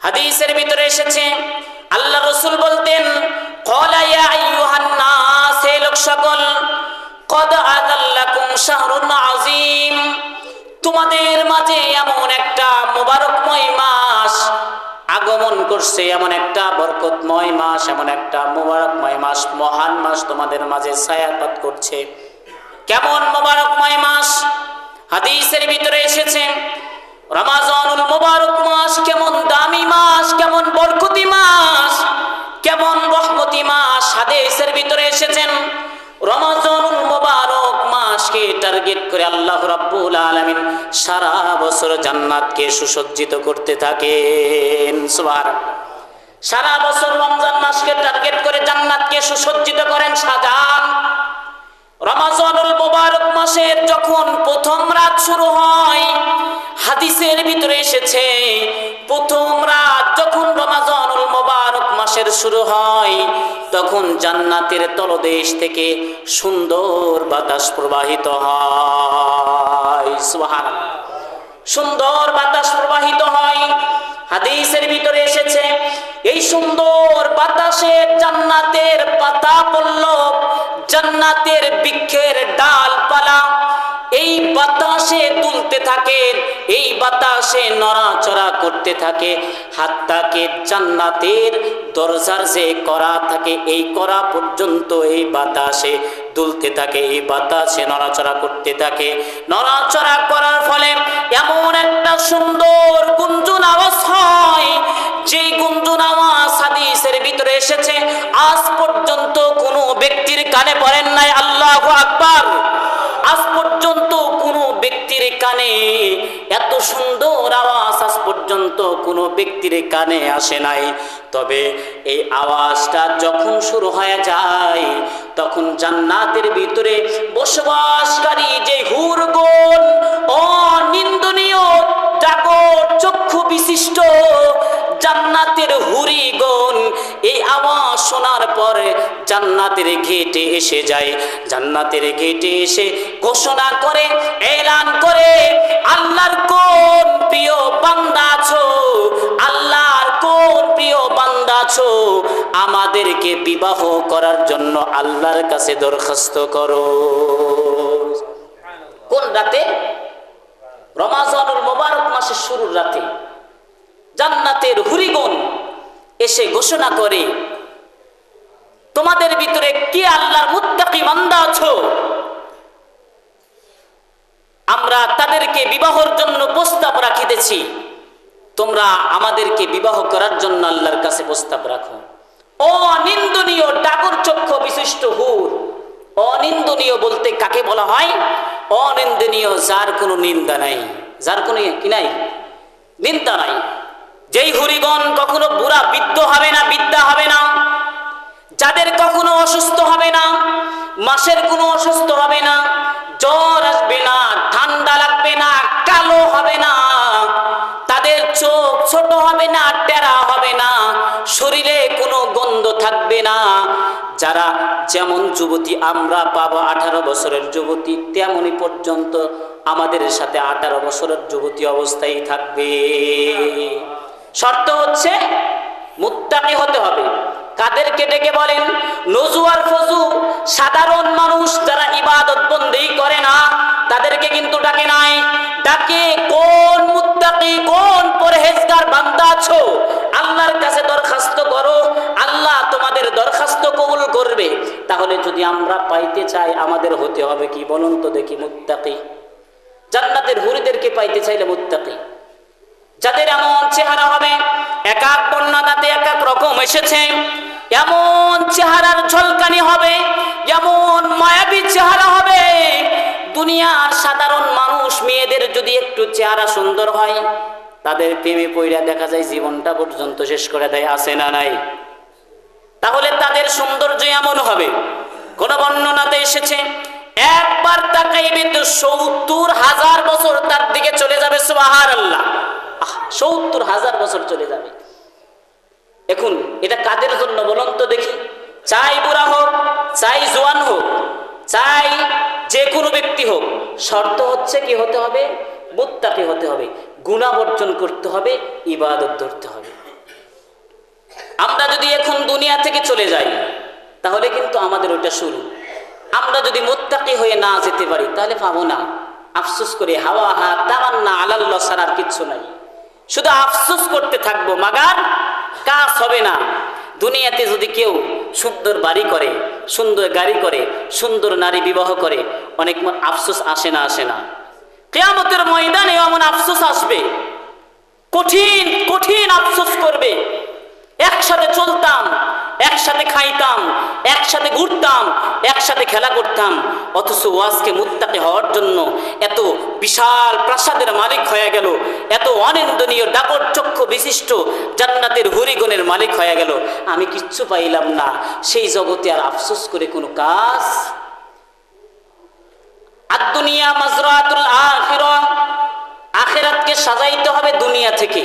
হাদিসের ভিতরে এসেছে আল্লাহ রাসূল বলতেন, ক্বালা ইয়া আইয়ুহান নাস, হে লোক সকল, কদ আযাল্লাকুম শাহরুন আযীম, তোমাদের মাঝে এমন একটা মোবারকময় মাস আগমন করছে, এমন একটা বরকতময় মাস, এমন একটা মোবারকময় মাস, মহান মাস তোমাদের মাঝে ছায়াপাত করছে। কেমন মোবারকময় মাস? হাদিসের ভিতরে এসেছে রমাজানুল মুবারক মাস কেমন দামি মাস, কেমন বরকতি মাস, কেমন রহমতি মাস। হাদিসের ভিতরে এসেছেন রমাজানুল মুবারক মাসকে টার্গেট করে আল্লাহ রাব্বুল আলামিন সারা বছর জান্নাতকে সুসজ্জিত করতে থাকেন। সুবহানাল্লাহ। সারা বছর রমজান মাসকে টার্গেট করে জান্নাতকে সুসজ্জিত করেন, সাজান। রমাজানুল মুবারক মাসের যখন প্রথম রাত শুরু হয়, হাদিসের ভিতরে এসেছে প্রথম রাত যখন রমাজানুল মুবারক মাসের শুরু হয়, তখন জান্নাতের তলদেশ থেকে সুন্দর বাতাস প্রবাহিত হয়। সুবহানাল্লাহ। সুন্দর বাতাস প্রবাহিত হয়। হাদিসের ভিতরে এসেছে এই সুন্দর বাতাসে জান্নাতের পাতা পল্লব, জান্নাতের বৃক্ষের ডালপালা এই বাতাসে দুলতে থাকে, এই বাতাসে নড়াচড়া করতে থাকে, হাত্তাকে জান্নাতের দরজার যে করা থাকে এই করা পর্যন্ত এই বাতাসে দুলতে থাকে, এই বাতাসে নড়াচড়া করতে থাকে। নড়াচড়া করার ফলে এমন একটা সুন্দর গুঞ্জন আওয়াজ হয়, যে গুঞ্জন আওয়াজ হাদিসের ভিতরে এসেছে আজ পর্যন্ত কোনো ব্যক্তির কানে পড়েন নাই। আল্লাহু আকবার। আজ পর্যন্ত কোনো ব্যক্তির কানে এত সুন্দর আওয়াজ আজ পর্যন্ত কোনো ব্যক্তির কানে আসে নাই। তবে এই আওয়াজটা যখন শুরু হয়ে যায়, তখন জান্নাতের ভিতরে বসবাসকারী যে হুরগণ, অনিন্দনীয় জাগর চক্ষু বিশিষ্ট জান্নাতের হুরিগণ এই আওয়াজ শোনার পরে জান্নাতের গেটে এসে যায়। জান্নাতের গেটে এসে ঘোষণা করে, এলান করে, আল্লাহর কোন প্রিয় বান্দা আছো, আল্লাহর কোন প্রিয় বান্দা আছো, আমাদেরকে বিবাহ করার জন্য আল্লাহর কাছে দরখাস্ত করো। কোন রাতে? রমাজানুল মুবারক মাসের শুরুর রাতে জান্নাতের হুরিগণ এসে ঘোষণা করে, তোমাদের ভিতরে কি আল্লাহর মুত্তাকি বান্দা আছো, আমরা তাদেরকে বিবাহের জন্য প্রস্তাব রাখিতেছি, তোমরা আমাদেরকে বিবাহ করার জন্য আল্লাহর কাছে প্রস্তাব রাখো। অনিন্দনীয় ডাগর চক্ষু বিশিষ্ট হুর। অনিন্দনীয় বলতে কাকে বলা হয়? অনিন্দনীয় যার কোনো নিন্দা নাই, যার কোনো কি নাই, নিন্দা নাই। যেই হুরিগণ কখনো বুড়া বৃদ্ধ হবে না, বিদ্যা হবে না, যাদের কখনো অসুস্থ হবে না, মাসের কোনো অসুস্থ হবে না, জ্বর আসবে না, ঠান্ডা লাগবে না, কালো হবে না, তাদের চোখ ছোট হবে না, টেরা হবে না, শরীরে কোনো গন্ধ থাকবে না। যারা যেমন যুবতী আমরা পাবো 18 বছরের যুবতী, তেমনই পর্যন্ত আমাদের সাথে 18 বছরের যুবতী অবস্থায় থাকবে। শর্ত হচ্ছে মুত্তাকি হতে হবে। কাদেরকে ডেকে বলেন? নজু আর ফজু সাধারণ মানুষ যারা ইবাদত বন্দেগী করে না তাদেরকে কিন্তু ডাকে নাই। ডাকে কোন মুত্তাকি, কোন পরহেজগার বান্দা আছো, আল্লাহর কাছে দরখাস্ত করো, আল্লাহ তোমাদের দরখাস্ত কবুল করবে। তাহলে যদি আমরা পাইতে চাই আমাদের হতে হবে কি বলুন তো দেখি? মুত্তাকি। জান্নাতের হুরিদেরকে পাইতে চাইলে মুত্তাকি, যাদের এমন চেহারা হবে, এক এক বর্ণনাতে এক এক রকম এসেছে, এমন চেহারার ঝলকানি হবে, এমন মায়াবী চেহারা হবে, দুনিয়ার সাধারণ মানুষ মেয়েদের যদি একটু চেহারা সুন্দর হয় তাদের প্রেমে পইড়া দেখা যায় জীবনটা পর্যন্ত শেষ করে দেয়। আছে না নাই? তাহলে তাদের সৌন্দর্য এমন হবে। কোন বর্ণনাতে এসেছে একবার তাকাইবে তো 70,000 বছর তার দিকে চলে যাবে। সুবহানাল্লাহ। 70,000 বছর চলে যাবে। এখন এটা কাদের জন্য বলুন তো দেখি? চাই বুড়া হোক, চাই জোয়ান হোক, চাই যে কোনো ব্যক্তি হোক, শর্ত হচ্ছে কি হতে হবে? মুত্তাকি হতে হবে, গুনাহ বর্জন করতে হবে, ইবাদত ধরতে হবে। আমরা যদি এখন দুনিয়া থেকে চলে যাই তাহলে কিন্তু আমাদের ওটা শুরু। আমরা যদি মুত্তাকি হয়ে না যেতে পারি তাহলে পাবো না। আফসোস করে হাওয়া হা তামান্না আলাল্লাহ ছাড়ার কিচ্ছু নাই, শুধু আফসোস করতে থাকবো, মাগার কাজ হবে না। দুনিয়াতে যদি কেউ সুন্দর বাড়ি করে, সুন্দর গাড়ি করে, সুন্দর নারী বিবাহ করে, অনেক আফসোস আসে না? আসে না? কিয়ামতের ময়দানে এমন আফসোস আসবে, কঠিন কঠিন আফসোস করবে। একসাথে চলতাম, একসাথে খাইতাম, একসাথে ঘুরতাম, একসাথে খেলা করতাম, অথচ ওয়াজকে মুত্তাকি হওয়ার জন্য এত বিশাল প্রাসাদের মালিক হয়ে গেল, এত অনিন্দনীয় ডাকর চক্ষু বিশিষ্ট জান্নাতের হুরিগণের মালিক হয়ে গেল, আমি কিচ্ছু পাইলাম না। সেই জগতে আর আফসোস করে কোনো কাজ। আদ-দুনিয়া মাজরাতুল আখিরাহ, আখিরাতকে সাজাইতে হবে দুনিয়া থেকে।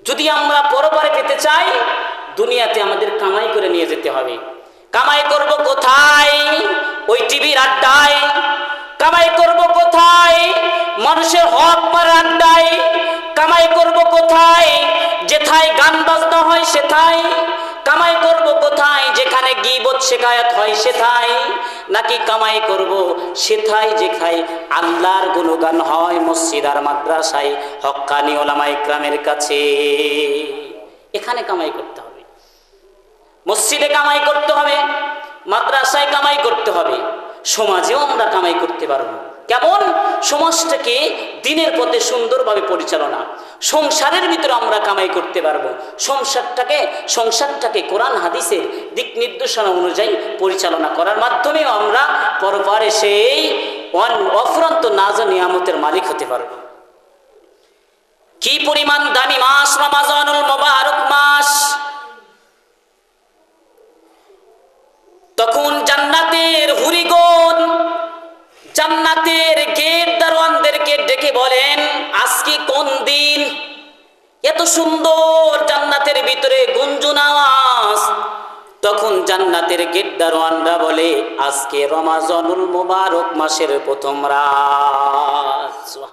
যদি আমরা পরপারে পেতে চাই, দুনিয়াতে আমাদের কামাই করে নিয়ে যেতে হবে। কামাই করব কোথায়? ওই টিভির আড্ডায়। কামাই করব কোথায়? মানুষের হক মারার আড্ডায়। কামাই করব কোথায়? যেথায় গান বাজনা হয় সেথায়। কামাই করব কোথায়? যেখানে গীবত শিকায়াত হয় সেথায়। নাকি কামাই করব সেথায় যেখায় আল্লাহর গুণগান হয়, মসজিদ আর মাদ্রাসায়, হক্কানি ওলামা ইকরামের কাছে। এখানে কামাই করতে হবে, মসজিদে কামাই করতে হবে, মাদ্রাসায় কামাই করতে হবে, সমাজেও আমরা কামাই করতে পারবো। কেমন? সমাজটাকে দিনের পথে সুন্দরভাবে পরিচালনা, সংসারের ভিতরে আমরা কামাই করতে পারবো। সংসারটাকে কোরআন হাদিসের দিক নির্দেশনা অনুযায়ী পরিচালনা করার মাধ্যমেও আমরা পরপারে সেই অফুরন্ত নাজ নিয়ামতের মালিক হতে পারবো। কি পরিমাণ দামি মাস রমাজানুল মুবারক মাস! তখন জান্নাতের হুরিগণ জান্নাতের গেট দারোয়ানদেরকে ডেকে বলেন, আজকে কোন দিন? এত সুন্দর জান্নাতের ভিতরে গুঞ্জন আওয়াজ। তখন জান্নাতের গেট দারোয়ানরা বলে, আজকে রমাজানুল মুবারক মাসের প্রথম রাত।